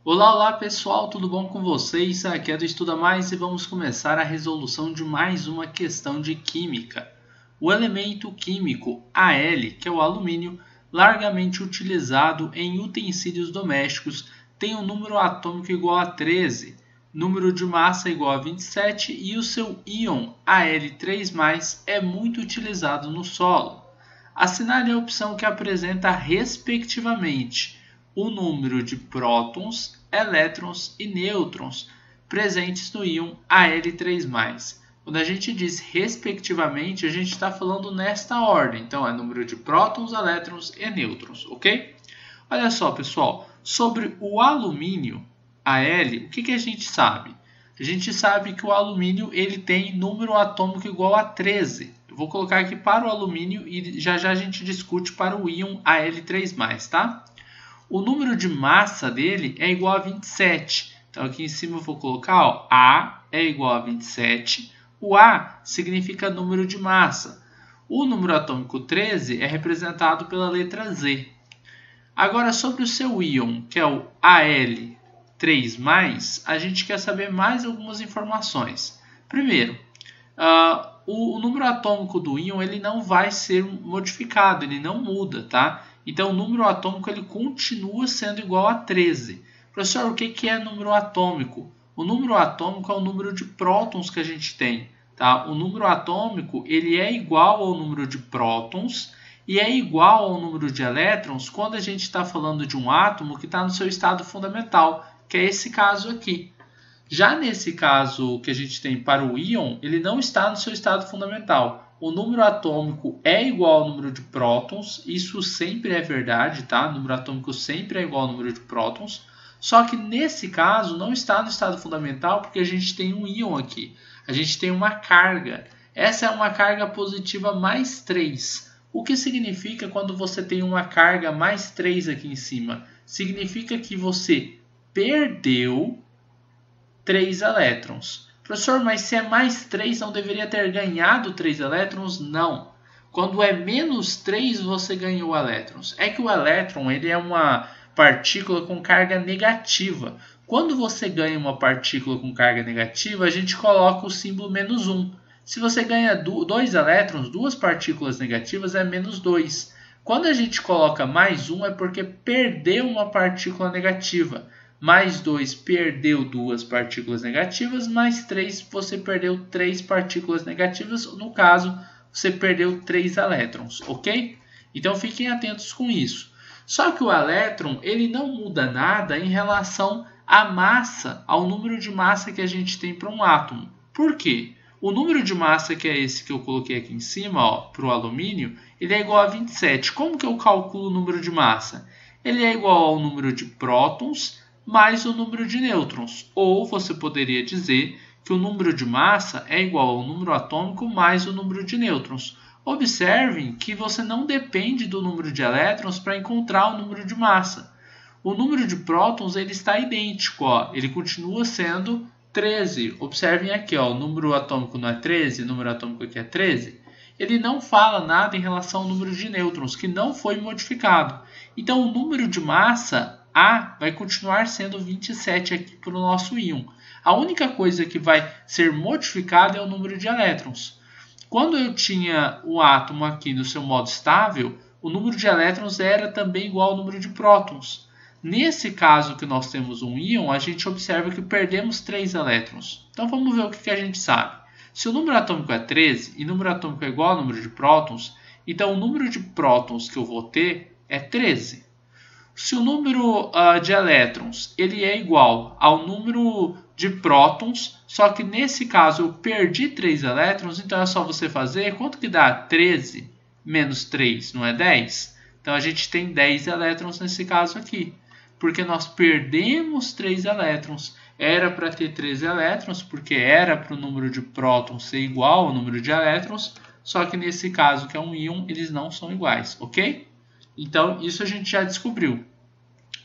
Olá, olá pessoal, tudo bom com vocês? Aqui é do Estuda Mais e vamos começar a resolução de mais uma questão de química. O elemento químico Al, que é o alumínio, largamente utilizado em utensílios domésticos, tem um número atômico igual a 13, número de massa igual a 27 e o seu íon Al3+, é muito utilizado no solo. Assinale a opção que apresenta respectivamente o número de prótons, elétrons e nêutrons presentes no íon Al3+. Quando a gente diz respectivamente, a gente está falando nesta ordem. Então, é número de prótons, elétrons e nêutrons, ok? Olha só, pessoal, sobre o alumínio, Al, o que a gente sabe? A gente sabe que o alumínio ele tem número atômico igual a 13. Eu vou colocar aqui para o alumínio e já a gente discute para o íon Al3+, tá? O número de massa dele é igual a 27. Então, aqui em cima eu vou colocar, ó, A é igual a 27. O A significa número de massa. O número atômico 13 é representado pela letra Z. Agora, sobre o seu íon, que é o Al3+, a gente quer saber mais algumas informações. Primeiro, o número atômico do íon ele não vai ser modificado, ele não muda, tá? Então, o número atômico ele continua sendo igual a 13. Professor, o que é número atômico? O número atômico é o número de prótons que a gente tem, tá? O número atômico ele é igual ao número de prótons e é igual ao número de elétrons quando a gente está falando de um átomo que está no seu estado fundamental, que é esse caso aqui. Já nesse caso que a gente tem para o íon, ele não está no seu estado fundamental. O número atômico é igual ao número de prótons, isso sempre é verdade, tá? O número atômico sempre é igual ao número de prótons, só que nesse caso não está no estado fundamental porque a gente tem um íon aqui. A gente tem uma carga. Essa é uma carga positiva mais 3. O que significa quando você tem uma carga mais 3 aqui em cima? Significa que você perdeu 3 elétrons. Professor, mas se é mais 3, não deveria ter ganhado 3 elétrons? Não. Quando é menos 3, você ganhou elétrons. É que o elétron ele é uma partícula com carga negativa. Quando você ganha uma partícula com carga negativa, a gente coloca o símbolo menos 1. Se você ganha 2 elétrons, 2 partículas negativas, é menos 2. Quando a gente coloca mais 1, é porque perdeu uma partícula negativa. Mais 2 perdeu 2 partículas negativas, mais 3 você perdeu 3 partículas negativas, no caso você perdeu 3 elétrons, ok? Então fiquem atentos com isso. Só que o elétron ele não muda nada em relação à massa, ao número de massa que a gente tem para um átomo. Por quê? O número de massa que é esse que eu coloquei aqui em cima, para o alumínio, ele é igual a 27. Como que eu calculo o número de massa? Ele é igual ao número de prótons mais o número de nêutrons. Ou você poderia dizer que o número de massa é igual ao número atômico mais o número de nêutrons. Observem que você não depende do número de elétrons para encontrar o número de massa. O número de prótons ele está idêntico, ó, ele continua sendo 13. Observem aqui, ó, o número atômico não é 13, o número atômico aqui é 13. Ele não fala nada em relação ao número de nêutrons, que não foi modificado. Então, o número de massa A vai continuar sendo 27 aqui para o nosso íon. A única coisa que vai ser modificada é o número de elétrons. Quando eu tinha o átomo aqui no seu modo estável, o número de elétrons era também igual ao número de prótons. Nesse caso que nós temos um íon, a gente observa que perdemos 3 elétrons. Então vamos ver o que a gente sabe. Se o número atômico é 13 e o número atômico é igual ao número de prótons, então o número de prótons que eu vou ter é 13. Se o número de elétrons ele é igual ao número de prótons, só que nesse caso eu perdi 3 elétrons, então é só você fazer, quanto que dá 13 menos 3, não é 10? Então a gente tem 10 elétrons nesse caso aqui, porque nós perdemos 3 elétrons. Era para ter 13 elétrons, porque era para o número de prótons ser igual ao número de elétrons, só que nesse caso que é um íon, eles não são iguais, ok? Então, isso a gente já descobriu.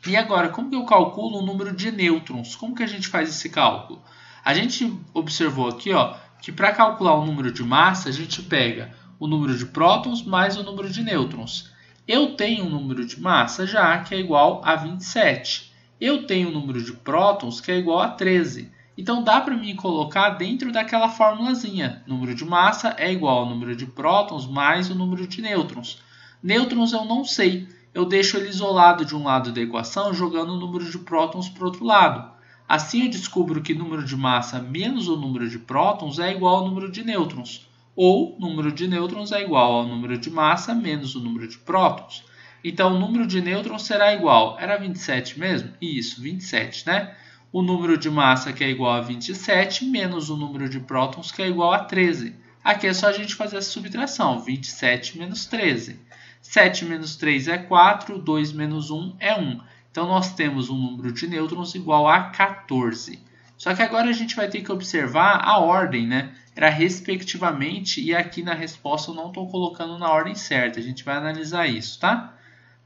E agora, como que eu calculo o número de nêutrons? Como que a gente faz esse cálculo? A gente observou aqui, ó, que para calcular o número de massa, a gente pega o número de prótons mais o número de nêutrons. Eu tenho um número de massa já que é igual a 27. eu tenho um número de prótons que é igual a 13. Então dá para mim colocar dentro daquela formulazinha. Número de massa é igual ao número de prótons mais o número de nêutrons. Nêutrons eu não sei. Eu deixo ele isolado de um lado da equação jogando o número de prótons para o outro lado. Assim eu descubro que o número de massa menos o número de prótons é igual ao número de nêutrons. Ou o número de nêutrons é igual ao número de massa menos o número de prótons. Então o número de nêutrons será igual. Era 27 mesmo? Isso, 27, né? O número de massa que é igual a 27 menos o número de prótons que é igual a 13. Aqui é só a gente fazer essa subtração. 27 menos 13. 7 menos 3 é 4, 2 menos 1 é 1. Então, nós temos um número de nêutrons igual a 14. Só que agora a gente vai ter que observar a ordem, né? Era respectivamente, e aqui na resposta eu não estou colocando na ordem certa. A gente vai analisar isso, tá?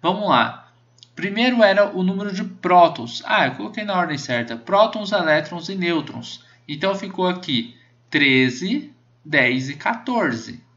Vamos lá. Primeiro era o número de prótons. Eu coloquei na ordem certa. Prótons, elétrons e nêutrons. Então, ficou aqui 13, 10 e 14.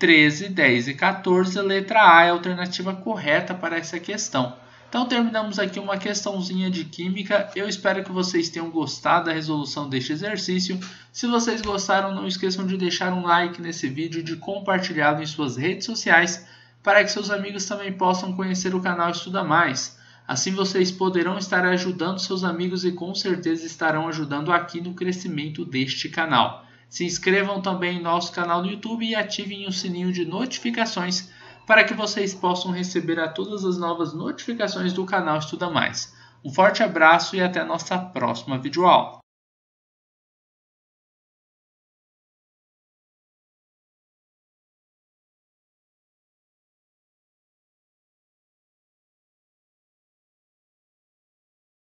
13, 10 e 14, letra A é a alternativa correta para essa questão. Então, terminamos aqui uma questãozinha de química. Eu espero que vocês tenham gostado da resolução deste exercício. Se vocês gostaram, não esqueçam de deixar um like nesse vídeo e de compartilhá-lo em suas redes sociais para que seus amigos também possam conhecer o canal Estuda Mais. Assim, vocês poderão estar ajudando seus amigos e com certeza estarão ajudando aqui no crescimento deste canal. Se inscrevam também em nosso canal no YouTube e ativem o sininho de notificações para que vocês possam receber todas as novas notificações do canal Estuda Mais. Um forte abraço e até a nossa próxima videoaula.